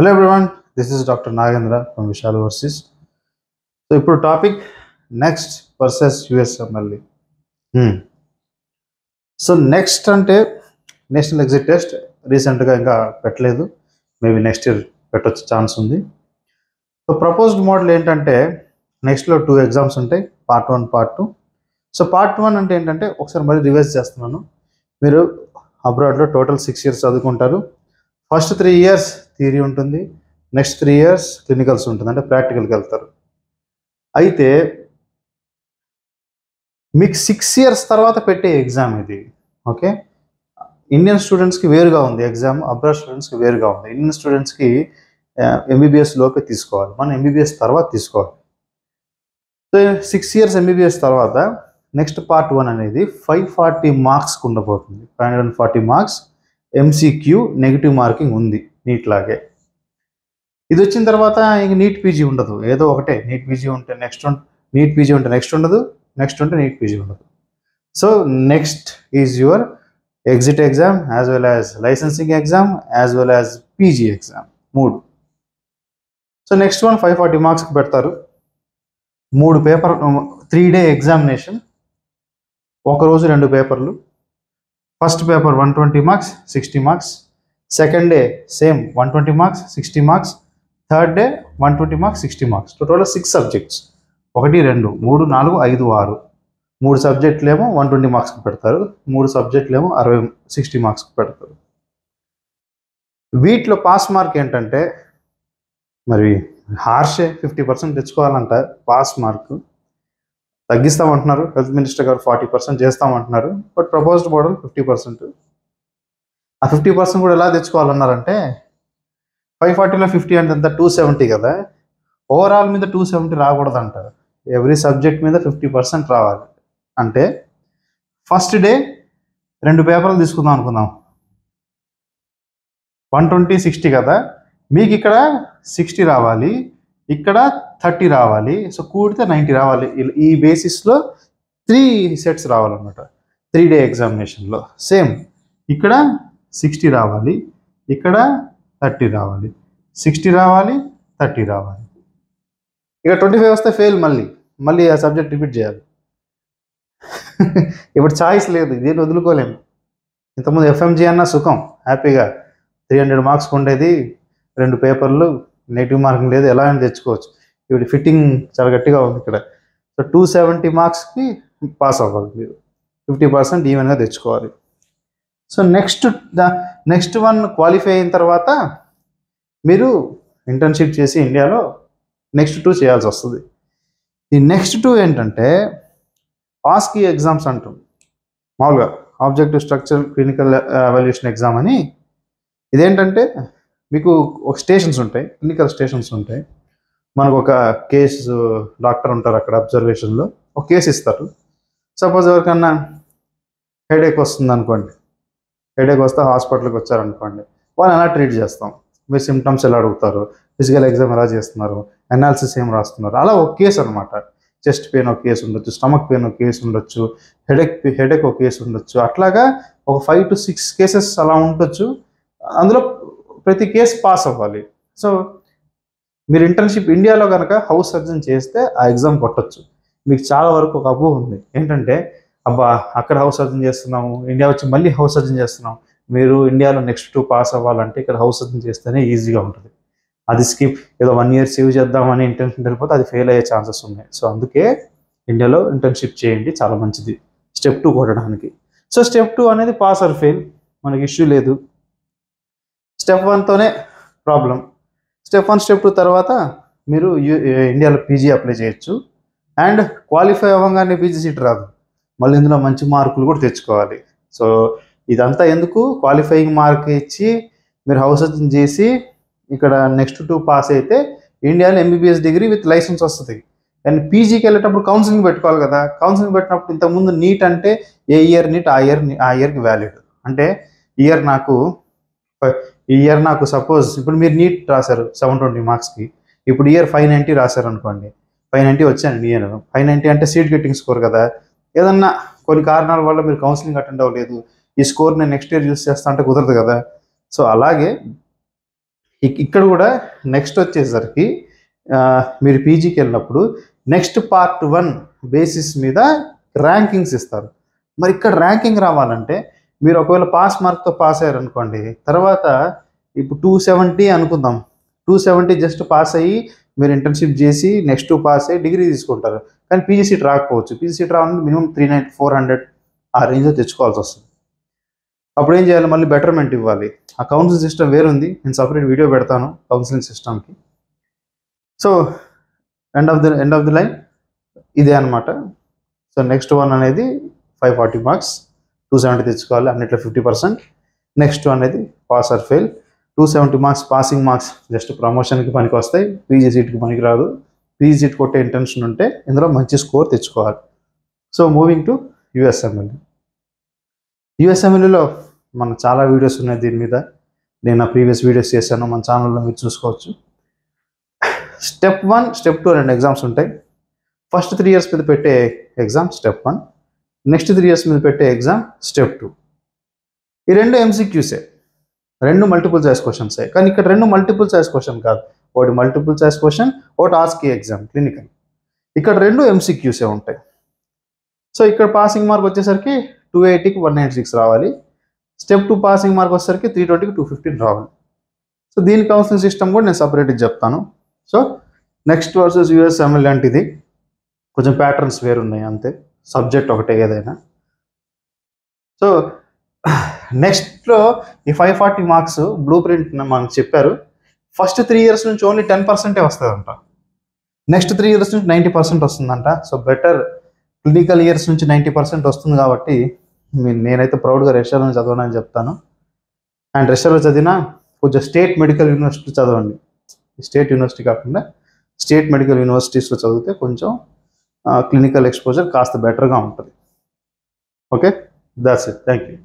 Hello everyone, this is Dr. Nagendra from Vishal Overseas. So, ఇప్పుడు topic next versus USMLE. So next అంటే national exit test రీసెంట్గా ఇంకా పెట్టలేదు, maybe next year పెట్టొచ్చే chance ఉంది. So proposed model ఏంటంటే నెక్స్ట్లో 2 exams ఉంటాయి, part 1 part 2. So part 1 అంటే ఏంటంటే ఒకసారి మళ్ళీ రివైజ్ చేస్తున్నాను. మీరు అబ్రాడ్లో టోటల్ 6 ఇయర్స్ చదువుకుంటారు. ఫస్ట్ 3 ఇయర్స్ థియరీ ఉంటుంది, నెక్స్ట్ 3 ఇయర్స్ క్లినికల్స్ ఉంటుంది, అంటే ప్రాక్టికల్కి వెళ్తారు. అయితే మీకు 6 ఇయర్స్ తర్వాత పెట్టే ఎగ్జామ్ ఇది. ఓకే, ఇండియన్ స్టూడెంట్స్కి వేరుగా ఉంది ఎగ్జామ్, అబ్రాడ్ స్టూడెంట్స్కి వేరుగా ఉంది. ఇండియన్ స్టూడెంట్స్కి ఎంబీబీఎస్ లోపే తీసుకోవాలి, మనం ఎంబీబీఎస్ తర్వాత తీసుకోవాలి. సో 6 ఇయర్స్ ఎంబీబీఎస్ తర్వాత నెక్స్ట్ పార్ట్ 1 అనేది 540 మార్క్స్కి ఉండబోతుంది. 540 మార్క్స్ ఎంసీక్యూ, నెగిటివ్ మార్కింగ్ ఉంది నీట్ లాగే. ఇది వచ్చిన తర్వాత ఇంక నీట్ పీజీ ఉండదు, ఏదో ఒకటే. నీట్ పీజీ ఉంటే నెక్స్ట్, నీట్ పీజీ ఉంటే నెక్స్ట్ ఉండదు, నెక్స్ట్ ఉంటే నీట్ పీజీ ఉండదు. So next is your exit exam, as well as licensing exam, as well as PG exam, 3. So next 540 మార్క్స్కి పెడతారు. 3 పేపర్, 3 డే ఎగ్జామినేషన్, ఒకరోజు 2 పేపర్లు. First paper 120 marks 60 marks, second day same 120 marks 60 marks, third day 120 marks 60 marks. Total 6 subjects, 1 2 3 4 5 6. 3 సబ్జెక్టులేమో 120 మార్క్స్కి పెడతారు, 3 సబ్జెక్టులేమో 60 మార్క్స్కి పెడతారు. వీటిలో pass mark ఏంటంటే మరి హార్షే 50% తెచ్చుకోవాలంట పాస్ మార్క్. తగ్గిస్తామంటున్నారు హెల్త్ మినిస్టర్ గారు, 40% చేస్తామంటున్నారు. But proposed model 50%. ఆ 50% కూడా ఎలా తెచ్చుకోవాలన్నారంటే 540లో 50 అంటే ఎంత, 270 కదా. ఓవరాల్ మీద 270 రాకూడదంట, ఎవ్రీ సబ్జెక్ట్ మీద 50% రావాలి. అంటే ఫస్ట్ డే 2 పేపర్లు తీసుకుందాం అనుకుందాం, 120 60 కదా. మీకు ఇక్కడ 60 రావాలి, ఇక్కడ 30 రావాలి. సో కూడితే 90 రావాలి. ఈ బేసిస్లో 3 సెట్స్ రావాలన్నమాట 3 డే ఎగ్జామినేషన్లో. సేమ్ ఇక్కడ 60 రావాలి, ఇక్కడ 30 రావాలి, 60 రావాలి, 30 రావాలి. ఇక 25 వస్తే ఫెయిల్, మళ్ళీ ఆ సబ్జెక్ట్ రిపీట్ చేయాలి. ఇప్పుడు ఛాయిస్ లేదు, ఇదేంటి వదులుకోలేము. ఇంతకుముందు ఎఫ్ఎంజీ అన్న సుఖం, హ్యాపీగా 300 మార్క్స్ ఉండేది, 2 పేపర్లు, నెగిటివ్ మార్కింగ్ లేదు, ఎలా అని తెచ్చుకోవచ్చు. ఇప్పుడు ఫిట్టింగ్ చాలా గట్టిగా ఉంది ఇక్కడ. సో 270 మార్క్స్కి పాస్ అవ్వాలి మీరు, 50% ఈవెన్గా తెచ్చుకోవాలి. సో నెక్స్ట్ 1 క్వాలిఫై అయిన తర్వాత మీరు ఇంటర్న్షిప్ చేసి ఇండియాలో నెక్స్ట్ 2 చేయాల్సి వస్తుంది. ఈ నెక్స్ట్ 2 ఏంటంటే పాస్కి ఎగ్జామ్స్ అంటాం మామూలుగా, objective structure clinical evaluation exam అని. ఇదేంటంటే మీకు ఒక స్టేషన్స్ ఉంటాయి, క్లినికల్ స్టేషన్స్ ఉంటాయి. మనకు ఒక కేసు, డాక్టర్ ఉంటారు అక్కడ అబ్జర్వేషన్లో, ఒక కేసు ఇస్తారు. సపోజ్ ఎవరికన్నా హెడేక్ వస్తుంది అనుకోండి, హెడేక్ వస్తే హాస్పిటల్కి వచ్చారనుకోండి, వాళ్ళు ఎలా ట్రీట్ చేస్తాం, మీరు సిమ్టమ్స్ ఎలా అడుగుతారు, ఫిజికల్ ఎగ్జామ్ ఎలా చేస్తున్నారు, అనాలిసిస్ ఏం రాస్తున్నారు, అలా ఒక కేసు అనమాట. చెస్ట్ పెయిన్ ఒక కేసు ఉండొచ్చు, స్టమక్ పెయిన్ ఒక కేసు ఉండొచ్చు, హెడేక్ ఒక కేసు ఉండొచ్చు. అట్లాగా ఒక 5 to 6 కేసెస్ అలా ఉండొచ్చు. అందులో ప్రతి కేసు పాస్ అవ్వాలి. సో మీరు ఇంటర్న్షిప్ ఇండియాలో కనుక హౌస్ సర్జన్ చేస్తే ఆ ఎగ్జామ్ కొట్టచ్చు. మీకు చాలా వరకు ఒక అపోహ ఉంది ఏంటంటే, అబ్బా అక్కడ హౌస్ సర్జన్ చేస్తున్నాము, ఇండియా వచ్చి మళ్ళీ హౌస్ సర్జన్ చేస్తున్నాం. మీరు ఇండియాలో నెక్స్ట్ 2 పాస్ అవ్వాలంటే ఇక్కడ హౌస్ సర్జన్ చేస్తేనే ఈజీగా ఉంటుంది. అది స్కిప్, ఏదో 1 year సేవ్ చేద్దామని ఇంటర్న్షిప్ వెళ్ళిపోతే అది ఫెయిల్ అయ్యే ఛాన్సెస్ ఉన్నాయి. సో అందుకే ఇండియాలో ఇంటర్న్షిప్ చేయండి, చాలా మంచిది స్టెప్ 2 కొట్టడానికి. సో స్టెప్ 2 అనేది పాస్ ఆర్ ఫెయిల్, మనకి ఇష్యూ లేదు. స్టెప్ 1తోనే ప్రాబ్లం. స్టెప్ 1 స్టెప్ 2 తర్వాత మీరు ఇండియాలో పీజీ అప్లై చేయొచ్చు. అండ్ క్వాలిఫై అవ్వగానే పీజీ సీట్ రాదు, మళ్ళీ ఇందులో మంచి మార్కులు కూడా తెచ్చుకోవాలి. సో ఇదంతా ఎందుకు, క్వాలిఫైయింగ్ మార్క్ ఇచ్చి మీరు హౌస్ సర్జన్ చేసి ఇక్కడ నెక్స్ట్ 2 పాస్ అయితే ఇండియాలో ఎంబీబీఎస్ డిగ్రీ విత్ లైసెన్స్ వస్తుంది. అండ్ పీజీకి వెళ్ళేటప్పుడు కౌన్సిలింగ్ పెట్టుకోవాలి కదా. కౌన్సిలింగ్ పెట్టినప్పుడు ఇంతకుముందు నీట్ అంటే ఏ ఇయర్ నీట్ ఆ ఇయర్కి వ్యాలిడ్. అంటే ఈ ఇయర్ నాకు సపోజ్ ఇప్పుడు మీరు నీట్ రాశారు 720 మార్క్స్కి, ఇప్పుడు ఇయర్ 590 రాశారు అనుకోండి, 590 వచ్చాను ఇయర్. 590 అంటే సీట్ గెట్టింగ్ స్కోర్ కదా. ఏదన్నా కొన్ని కారణాల వల్ల మీరు కౌన్సిలింగ్ అటెండ్ అవ్వలేదు, ఈ స్కోర్ నేను నెక్స్ట్ ఇయర్ యూస్ చేస్తా అంటే కుదరదు కదా. సో అలాగే ఇక్కడ కూడా నెక్స్ట్ వచ్చేసరికి మీరు పీజీకి వెళ్ళినప్పుడు నెక్స్ట్ పార్ట్ 1 బేసిస్ మీద ర్యాంకింగ్స్ ఇస్తారు. మరి ఇక్కడ ర్యాంకింగ్ రావాలంటే మీరు ఒకవేళ పాస్ మార్క్తో పాస్ అయ్యారనుకోండి, తర్వాత ఇప్పుడు 270 అనుకుందాం, 270 జస్ట్ పాస్ అయ్యి మీరు ఇంటర్న్షిప్ చేసి నెక్స్ట్ పాస్ అయ్యి డిగ్రీ తీసుకుంటారు. కానీ పీజీ సీట్ రాకపోవచ్చు. పీజీ సీట్ రావాలంటే మినిమం 390 400 ఆ రేంజ్లో తెచ్చుకోవాల్సి వస్తుంది. అప్పుడు ఏం చేయాలి, మళ్ళీ బెటర్మెంట్ ఇవ్వాలి. ఆ కౌన్సిలింగ్ సిస్టమ్ వేరుంది, నేను సపరేట్ వీడియో పెడతాను కౌన్సిలింగ్ సిస్టమ్కి. So end of the line ఇదే అనమాట. సో నెక్స్ట్ 1 అనేది 540 మార్క్స్, 270 తెచ్చుకోవాలి, అన్నిట్లో 50%. నెక్స్ట్ అనేది pass or fail. 270 marks passing marks just ప్రమోషన్కి పనికి వస్తాయి, పీజీ సీట్కి పనికి రాదు. పీజీ సీట్ కొట్టే ఇంటెన్షన్ ఉంటే ఇందులో మంచి స్కోర్ తెచ్చుకోవాలి. So moving to USMLE. యూఎస్ఎంఎల్లో మన చాలా వీడియోస్ ఉన్నాయి దీని మీద. నేను నా ప్రీవియస్ వీడియోస్ చేశాను, మన ఛానల్లో మీరు చూసుకోవచ్చు. స్టెప్ 1 స్టెప్ 2 2 ఎగ్జామ్స్ ఉంటాయి. ఫస్ట్ 3 ఇయర్స్ మీద పెట్టే ఎగ్జామ్ స్టెప్ 1, నెక్స్ట్ 3 ఇయర్స్ మీద పెట్టే ఎగ్జామ్ స్టెప్ 2. ఈ 2 ఎంసీక్యూసే, 2 మల్టిపుల్ చాయిస్ క్వశ్చన్సే. కానీ ఇక్కడ 2 మల్టిపుల్ చాయిస్ క్వశ్చన్ కాదు, ఒకటి మల్టిపుల్ చాయిస్ క్వశ్చన్, ఒకటి ఆస్కీ ఎగ్జామ్ క్లినికల్. ఇక్కడ 2 ఎంసీక్యూసే ఉంటాయి. సో ఇక్కడ పాసింగ్ మార్క్ వచ్చేసరికి 280కి 196 రావాలి. స్టెప్ 2 పాసింగ్ మార్క్ వచ్చేసరికి 320కి 215 రావాలి. సో దీని కౌన్సిలింగ్ సిస్టమ్ కూడా నేను సపరేట్గా చెప్తాను. సో నెక్స్ట్ వర్సెస్ యూఎస్ఎంఎల్ లాంటిది కొంచెం ప్యాటర్న్స్ వేరున్నాయి అంతే, సబ్జెక్ట్ ఒకటే ఏదైనా. సో నెక్స్ట్లో ఈ 540 మార్క్స్ బ్లూ ప్రింట్ మనకు చెప్పారు. ఫస్ట్ 3 ఇయర్స్ నుంచి ఓన్లీ 10% వస్తుందంట, నెక్స్ట్ 3 ఇయర్స్ నుంచి 90% వస్తుందంట. సో బెటర్ క్లినికల్ ఇయర్స్ నుంచి 90% వస్తుంది కాబట్టి నేనైతే ప్రౌడ్గా రెషర్లో చదవనని చెప్తాను. అండ్ రెషర్లో చదివినా కొంచెం స్టేట్ మెడికల్ యూనివర్సిటీ చదవండి, స్టేట్ యూనివర్సిటీ కాకుండా స్టేట్ మెడికల్ యూనివర్సిటీస్లో చదివితే కొంచెం క్లినికల్ ఎక్స్పోజర్ కాస్త బెటర్గా ఉంటుంది. Okay, that's it, thank you.